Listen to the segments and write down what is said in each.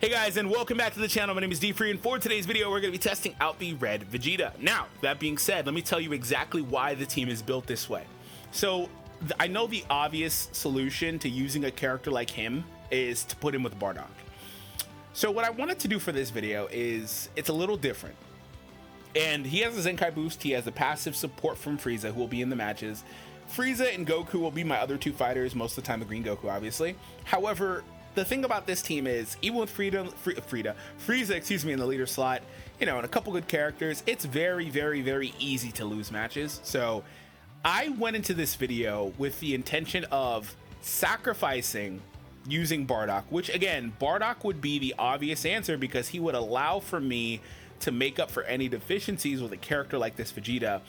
Hey guys, and welcome back to the channel. My name is D-Free, and for today's video we're going to be testing out the red Vegeta. Now, that being said, let me tell you exactly why the team is built this way. So, I know the obvious solution to using a character like him is to put him with Bardock. So what I wanted to do for this video is, it's a little different. And he has a Zenkai boost, he has a passive support from Frieza, who will be in the matches. Frieza and Goku will be my other two fighters, most of the time the Green Goku, obviously. However, the thing about this team is, even with Frieza, excuse me, in the leader slot, you know, and a couple good characters, it's very easy to lose matches. So I went into this video with the intention of sacrificing using Bardock, which again, Bardock would be the obvious answer because he would allow for me to make up for any deficiencies with a character like this Vegeta.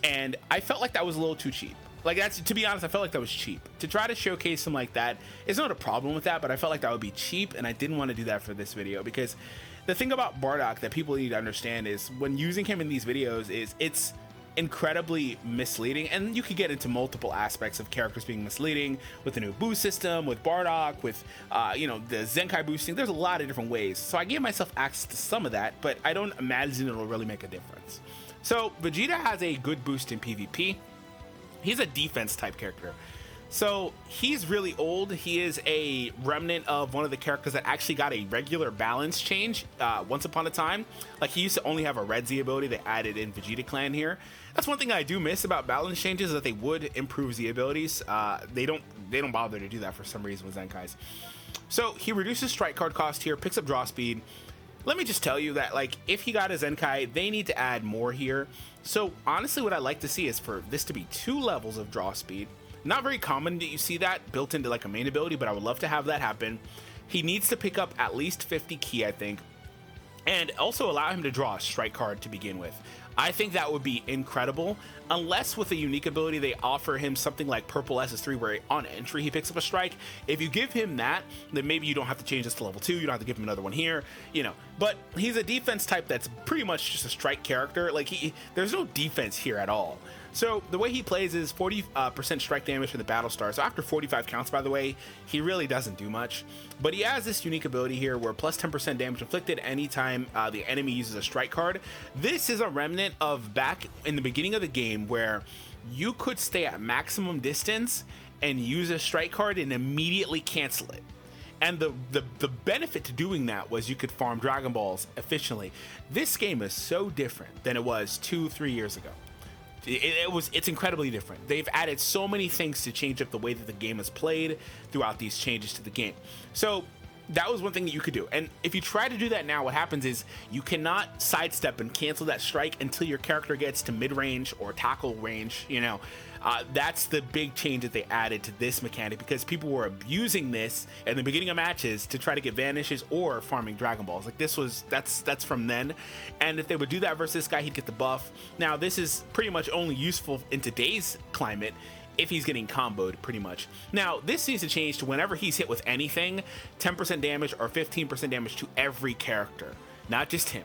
And I felt like that was a little too cheap. Like, that's, to be honest, I felt like that was cheap. To try to showcase him like that is not a problem with that, but I felt like that would be cheap, and I didn't want to do that for this video because the thing about Bardock that people need to understand is when using him in these videos is it's incredibly misleading, and you could get into multiple aspects of characters being misleading with the new boost system, with Bardock, with you know, the Zenkai boosting. There's a lot of different ways, so I gave myself access to some of that, but I don't imagine it'll really make a difference. So Vegeta has a good boost in PvP. He's a defense type character, so he's really old. He is a remnant of one of the characters that actually got a regular balance change once upon a time. Like, he used to only have a red Z ability. They added in Vegeta Clan here. That's one thing I do miss about balance changes, is that they would improve Z abilities. They don't bother to do that for some reason with Zenkais. So he reduces strike card cost here, picks up draw speed. Let me just tell you that, like, if he got a Zenkai, they need to add more here. So honestly, what I like to see is for this to be 2 levels of draw speed. Not very common that you see that built into like a main ability, but I would love to have that happen. He needs to pick up at least 50 ki, I think, and also allow him to draw a strike card to begin with. I think that would be incredible, unless with a unique ability they offer him something like Purple SS3 where on entry he picks up a strike. If you give him that, then maybe you don't have to change this to level 2, you don't have to give him another one here, you know. But he's a defense type that's pretty much just a strike character. Like, there's no defense here at all. So the way he plays is 40% strike damage for the battle star. So after 45 counts, by the way, he really doesn't do much. But he has this unique ability here where plus 10% damage inflicted anytime the enemy uses a strike card. This is a remnant of back in the beginning of the game where you could stay at maximum distance and use a strike card and immediately cancel it. And the benefit to doing that was you could farm Dragon Balls efficiently. This game is so different than it was 2-3 years ago. It's incredibly different. They've added so many things to change up the way that the game is played throughout these changes to the game. So that was one thing that you could do. And if you try to do that now, what happens is you cannot sidestep and cancel that strike until your character gets to mid-range or tackle range, you know. That's the big change that they added to this mechanic, because people were abusing this in the beginning of matches to try to get vanishes or farming Dragon Balls. Like, that's from then. And if they would do that versus this guy, he'd get the buff. Now, this is pretty much only useful in today's climate if he's getting comboed, pretty much. Now, this needs to change to whenever he's hit with anything, 10% damage or 15% damage to every character, not just him.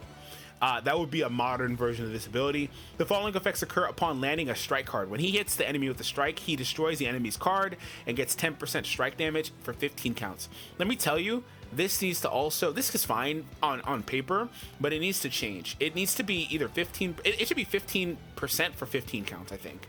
That would be a modern version of this ability. The following effects occur upon landing a strike card. When he hits the enemy with a strike, he destroys the enemy's card and gets 10% strike damage for 15 counts. Let me tell you, this needs to also, this is fine on paper, but it needs to change. It needs to be either 15, it should be 15% for 15 counts, I think.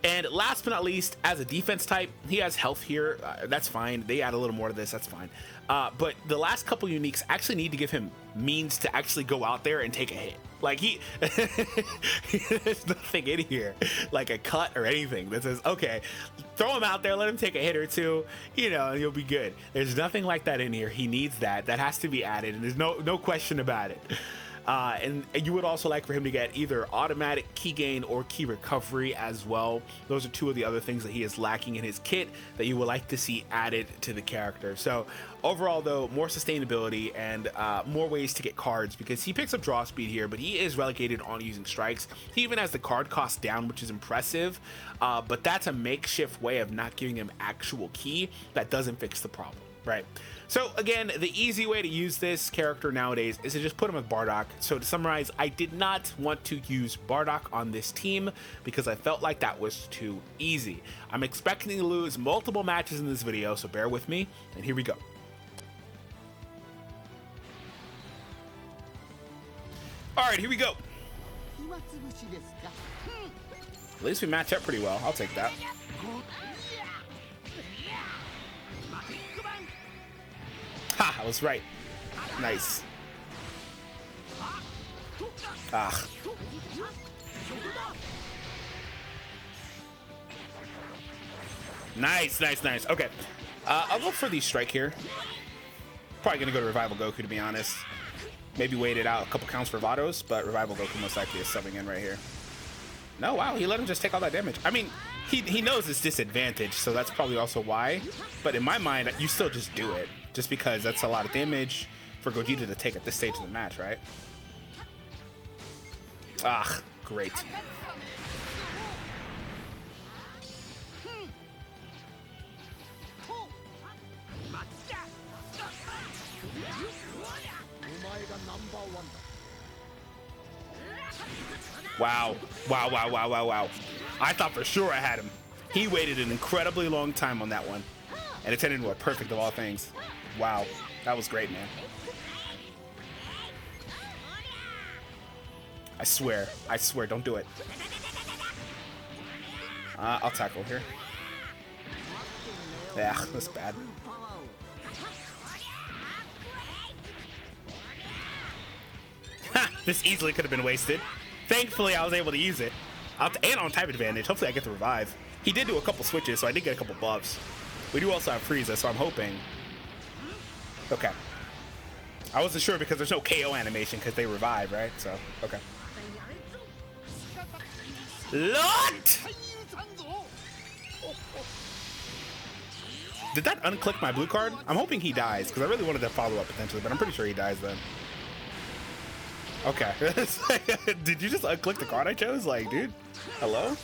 And last but not least, as a defense type, he has health here. That's fine. They add a little more to this. That's fine. But the last couple uniques actually need to give him means to actually go out there and take a hit. Like, there's nothing in here, like a cut or anything that says, okay, throw him out there, let him take a hit or two, you know, and you'll be good. There's nothing like that in here. He needs that. That has to be added, and there's no question about it. And you would also like for him to get either automatic key gain or key recovery as well. Those are two of the other things that he is lacking in his kit that you would like to see added to the character. So overall, though, more sustainability and more ways to get cards, because he picks up draw speed here, but he is relegated on using strikes. He even has the card cost down, which is impressive, but that's a makeshift way of not giving him actual key that doesn't fix the problem. Right. So again, the easy way to use this character nowadays is to just put him with Bardock. So to summarize, I did not want to use Bardock on this team because I felt like that was too easy. I'm expecting to lose multiple matches in this video, so bear with me, and here we go. All right, here we go. At least we match up pretty well. I'll take that. Ha, I was right. Nice. Ah. Nice, nice, nice. Okay. I'll go for the strike here. Probably going to go to Revival Goku, to be honest. Maybe wait it out a couple counts for Vados, but Revival Goku most likely is subbing in right here. No, wow, he let him just take all that damage. I mean, he knows it's disadvantage, so that's probably also why. But in my mind, you still just do it, just because that's a lot of damage for Gogeta to take at this stage of the match, right? Ah, great. Wow. Wow, wow, wow, wow, wow. I thought for sure I had him. He waited an incredibly long time on that one. And it turned into a perfect of all things. Wow. That was great, man. I swear, don't do it. I'll tackle here. Yeah, that's bad. Ha! This easily could have been wasted. Thankfully, I was able to use it. And on type advantage. Hopefully, I get the revive. He did do a couple switches, so I did get a couple buffs. We do also have Frieza, so I'm hoping. Okay. I wasn't sure because there's no KO animation because they revive, right? So, okay. Lord! Did that unclick my blue card? I'm hoping he dies because I really wanted to follow up potentially, but I'm pretty sure he dies then. Okay. Did you just unclick the card I chose? Like, dude, hello?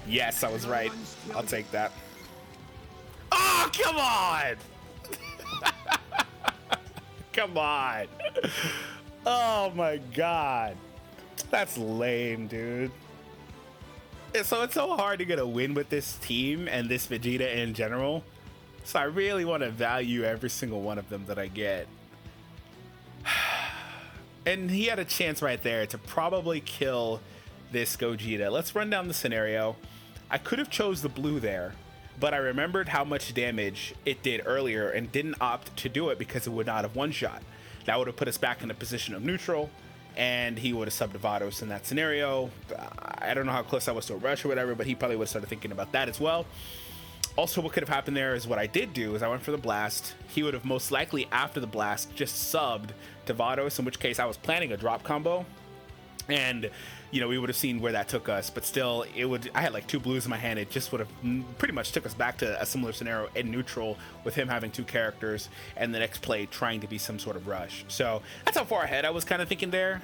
Yes, I was right. I'll take that. Oh, come on! Come on. Oh my god. That's lame, dude. So it's so hard to get a win with this team and this Vegeta in general. So I really want to value every single one of them that I get. And he had a chance right there to probably kill this Gogeta. Let's run down the scenario. I could have chose the blue there, but I remembered how much damage it did earlier and didn't opt to do it because it would not have one-shot. That would have put us back in a position of neutral, and he would have subbed Vados in that scenario. I don't know how close I was to a rush or whatever, but he probably would have started thinking about that as well. Also, what could have happened there is what I did do is I went for the blast. He would have most likely, after the blast, just subbed to Vados, in which case I was planning a drop combo. And, you know, we would have seen where that took us. But still, I had like 2 blues in my hand. It just would have pretty much took us back to a similar scenario in neutral with him having 2 characters and the next play trying to be some sort of rush. So that's how far ahead I was kind of thinking there.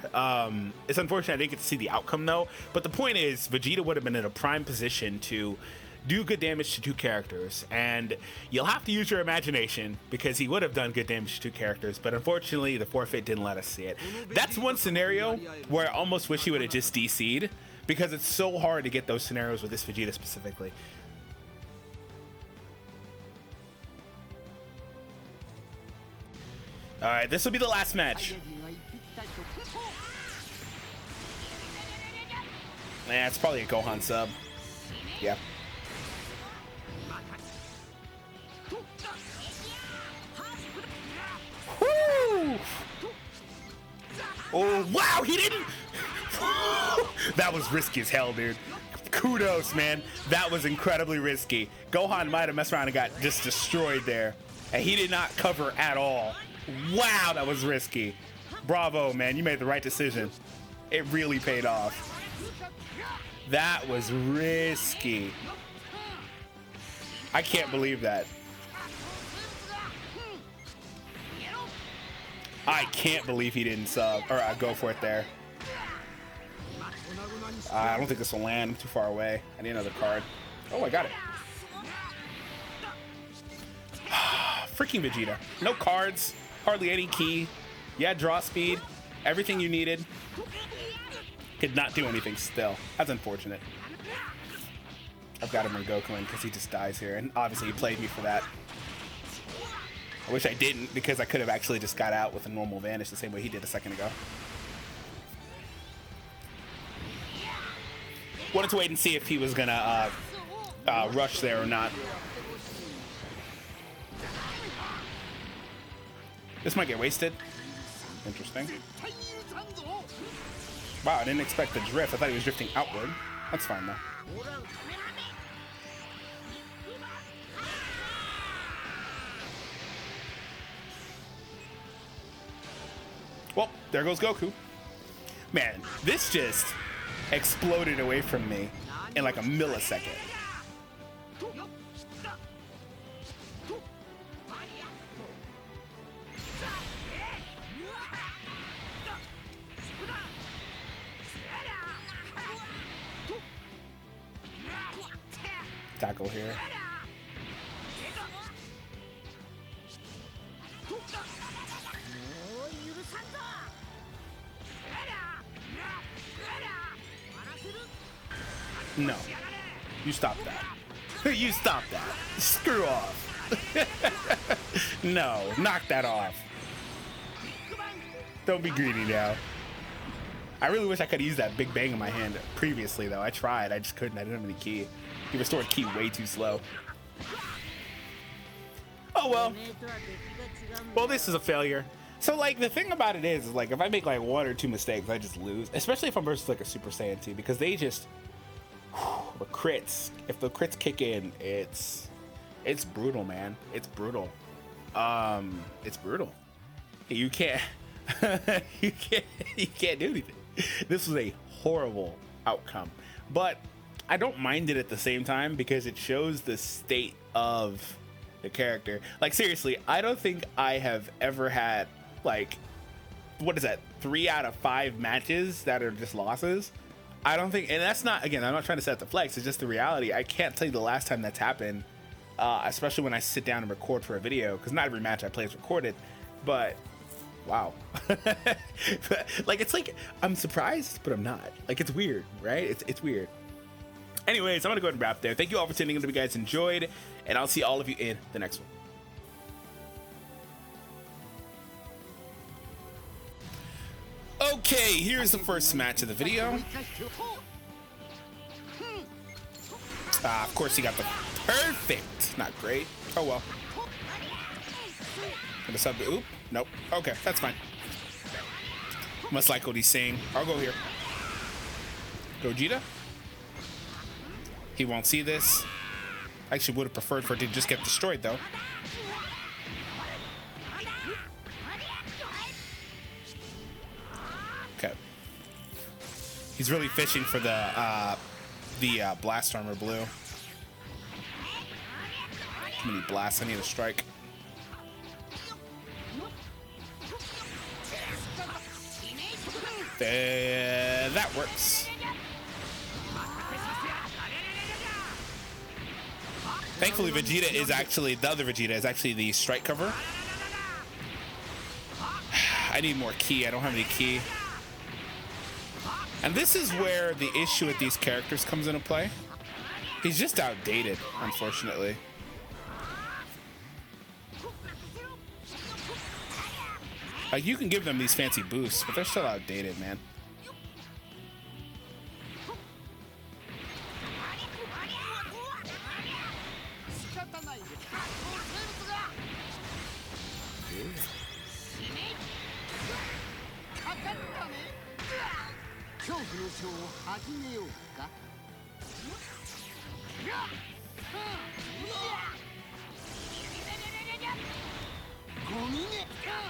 It's unfortunate I didn't get to see the outcome, though. But the point is, Vegeta would have been in a prime position to do good damage to 2 characters, and you'll have to use your imagination because he would have done good damage to 2 characters, but unfortunately the forfeit didn't let us see it. That's one scenario where I almost wish he would have just DC'd because it's so hard to get those scenarios with this Vegeta specifically. Alright, this will be the last match. Yeah, it's probably a Gohan sub. Yeah. Woo! Oh, wow, he didn't. That was risky as hell, dude. Kudos, man. That was incredibly risky. Gohan might have messed around and got just destroyed there. And he did not cover at all. Wow, that was risky. Bravo, man. You made the right decision. It really paid off. That was risky. I can't believe that. I can't believe he didn't sub or go for it there. I don't think this will land. I'm too far away. I need another card. Oh, I got it. Freaking Vegeta. No cards. Hardly any key. Yeah, draw speed. Everything you needed. Could not do anything still. That's unfortunate. I've got him in Goku because he just dies here. And obviously he played me for that. I wish I didn't, because I could have actually just got out with a normal vanish the same way he did a second ago. Wanted to wait and see if he was gonna rush there or not. This might get wasted. Interesting. Wow, I didn't expect the drift. I thought he was drifting outward. That's fine though. Well, there goes Goku. Man, this just exploded away from me in like a millisecond. Tackle here. No. You stop that. You stop that. Screw off. No. Knock that off. Don't be greedy now. I really wish I could use that big bang in my hand previously, though. I tried. I just couldn't. I didn't have any ki. He restored ki way too slow. Oh, well. Well, this is a failure. So, like, the thing about it is, like, if I make, like, 1 or 2 mistakes, I just lose. Especially if I'm versus, like, a Super Saiyan 2. Because they just... the crits. If the crits kick in, it's brutal, man. It's brutal. It's brutal. You can't... you can't do anything. This was a horrible outcome. But I don't mind it at the same time because it shows the state of the character. Like, seriously, I don't think I have ever had, like, what is that, 3 out of 5 matches that are just losses. I don't think, and that's not, again, I'm not trying to set the flex, it's just the reality. I can't tell you the last time that's happened, especially when I sit down and record for a video, because not every match I play is recorded, but wow. Like, it's like, I'm surprised, but I'm not. Like, it's weird, right? It's weird. Anyways, I'm gonna go ahead and wrap there. Thank you all for tuning in. If you guys enjoyed, and I'll see all of you in the next one. Okay, here's the first match of the video. Of course, he got the perfect. Not great. Oh well. Gonna sub to oop. Nope. Okay, that's fine. Must like what he's saying. I'll go here. Vegeta. He won't see this. I actually would have preferred for it to just get destroyed, though. Okay. He's really fishing for the blast armor blue. Too many blasts. I need a strike. That works. Thankfully, Vegeta is actually, the other Vegeta is actually the strike cover. I need more ki. I don't have any ki. And this is where the issue with these characters comes into play. He's just outdated, unfortunately. Like, you can give them these fancy boosts, but they're still outdated, man.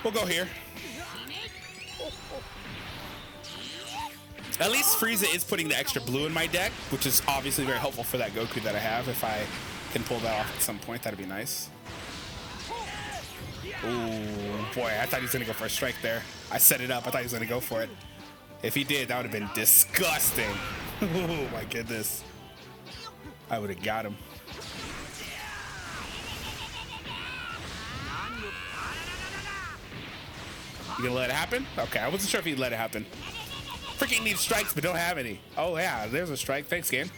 We'll go here. At least Frieza is putting the extra blue in my deck, which is obviously very helpful for that Goku that I have. If I can pull that off at some point, that'd be nice. Ooh, boy, I thought he was gonna go for a strike there. I set it up. I thought he was gonna go for it. If he did, that would have been disgusting. Oh my goodness. I would have got him. You gonna let it happen? Okay, I wasn't sure if he'd let it happen. Freaking need strikes, but don't have any. Oh yeah, there's a strike. Thanks, game.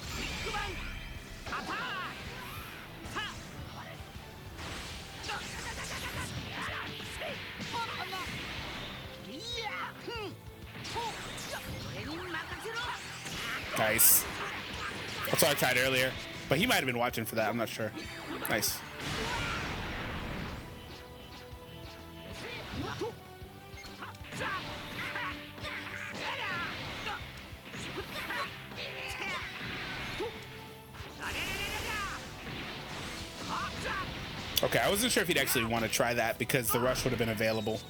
Nice. That's what I tried earlier, but he might have been watching for that. I'm not sure. Nice. Okay, I wasn't sure if he'd actually want to try that because the rush would have been available.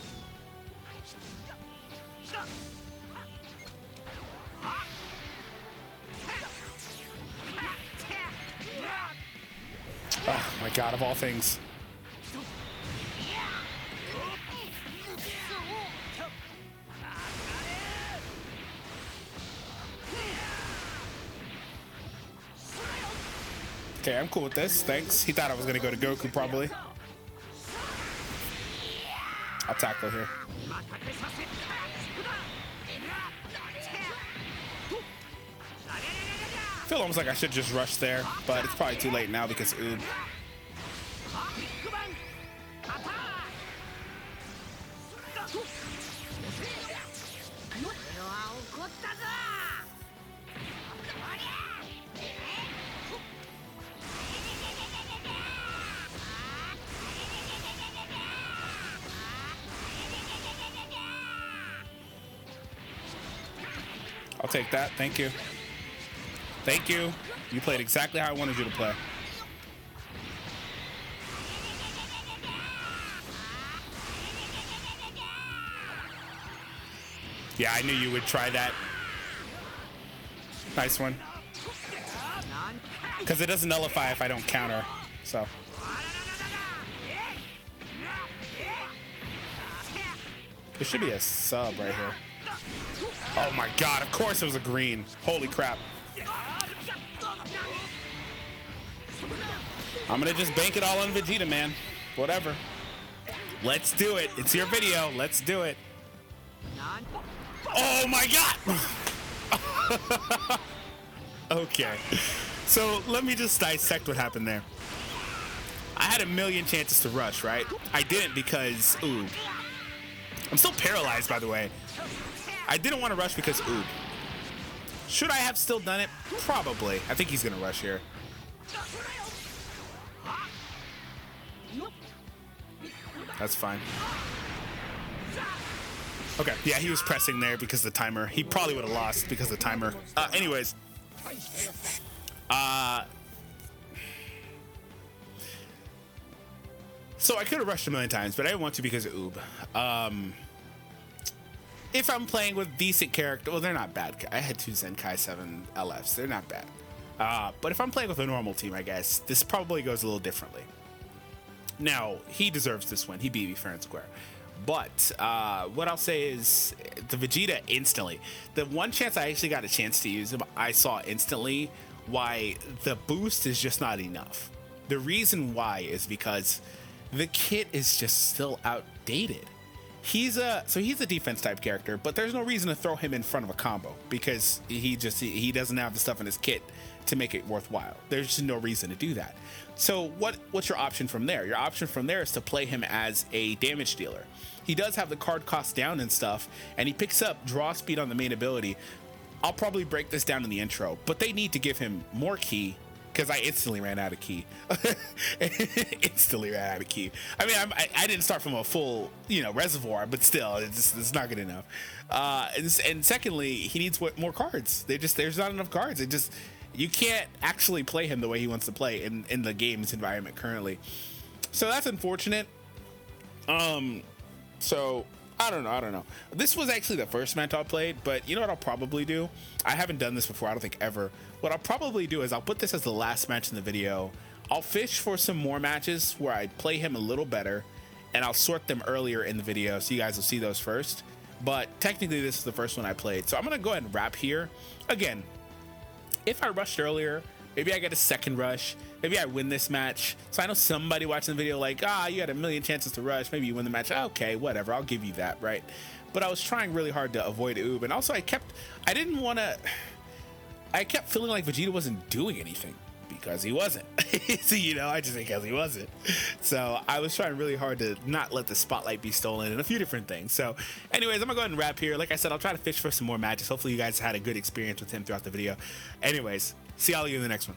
Oh my god, of all things. Okay, I'm cool with this. Thanks. He thought I was going to go to Goku, probably. I'll tackle here. I feel almost like I should just rush there, but it's probably too late now because oob. I'll take that. Thank you. Thank you. You played exactly how I wanted you to play. Yeah, I knew you would try that. Nice one. Because it doesn't nullify if I don't counter. So. There should be a sub right here. Oh my god, of course it was a green. Holy crap. I'm gonna just bank it all on Vegeta, man. Whatever. Let's do it. It's your video. Let's do it. Oh my god! Okay. So let me just dissect what happened there. I had a million chances to rush, right? I didn't because, ooh. I'm still paralyzed, by the way. I didn't want to rush because, ooh. Should I have still done it? Probably. I think he's going to rush here. That's fine. Okay, yeah, he was pressing there because of the timer. He probably would have lost because of the timer. Anyways. So I could have rushed a million times, but I didn't want to because of oob. If I'm playing with decent character, well, they're not bad. I had two Zenkai 7 LFs. They're not bad. But if I'm playing with a normal team, I guess, this probably goes a little differently. Now, he deserves this win. He beat me fair and square. But what I'll say is the Vegeta instantly. The one chance I actually got a chance to use him, I saw instantly why the boost is just not enough. The reason why is because the kit is just still outdated. He's a defense type character, but there's no reason to throw him in front of a combo because he doesn't have the stuff in his kit to make it worthwhile. There's just no reason to do that. So what's your option from there? Your option from there is to play him as a damage dealer. He does have the card cost down and stuff, and he picks up draw speed on the main ability. I'll probably break this down in the intro, but they need to give him more ki because I instantly ran out of ki. Instantly ran out of ki. I mean, I didn't start from a full, reservoir, but still, it's not good enough. And secondly, he needs more cards. There's not enough cards. You can't actually play him the way he wants to play in the game's environment currently. So that's unfortunate. So I don't know. This was actually the first match I played, but you know what I'll probably do? I haven't done this before, I don't think ever. What I'll probably do is I'll put this as the last match in the video. I'll fish for some more matches where I play him a little better, and I'll sort them earlier in the video so you guys will see those first. But technically this is the first one I played. So I'm gonna go ahead and wrap here. Again, if I rushed earlier, maybe I get a second rush. Maybe I win this match. So I know somebody watching the video like, you had a million chances to rush. Maybe you win the match. Okay, whatever. I'll give you that, right? But I was trying really hard to avoid oob. And also I kept feeling like Vegeta wasn't doing anything because he wasn't. So, you know, I just think because he wasn't. So I was trying really hard to not let the spotlight be stolen and a few different things. So anyways, I'm gonna go ahead and wrap here. Like I said, I'll try to fish for some more matches. Hopefully you guys had a good experience with him throughout the video. Anyways, see all of you in the next one.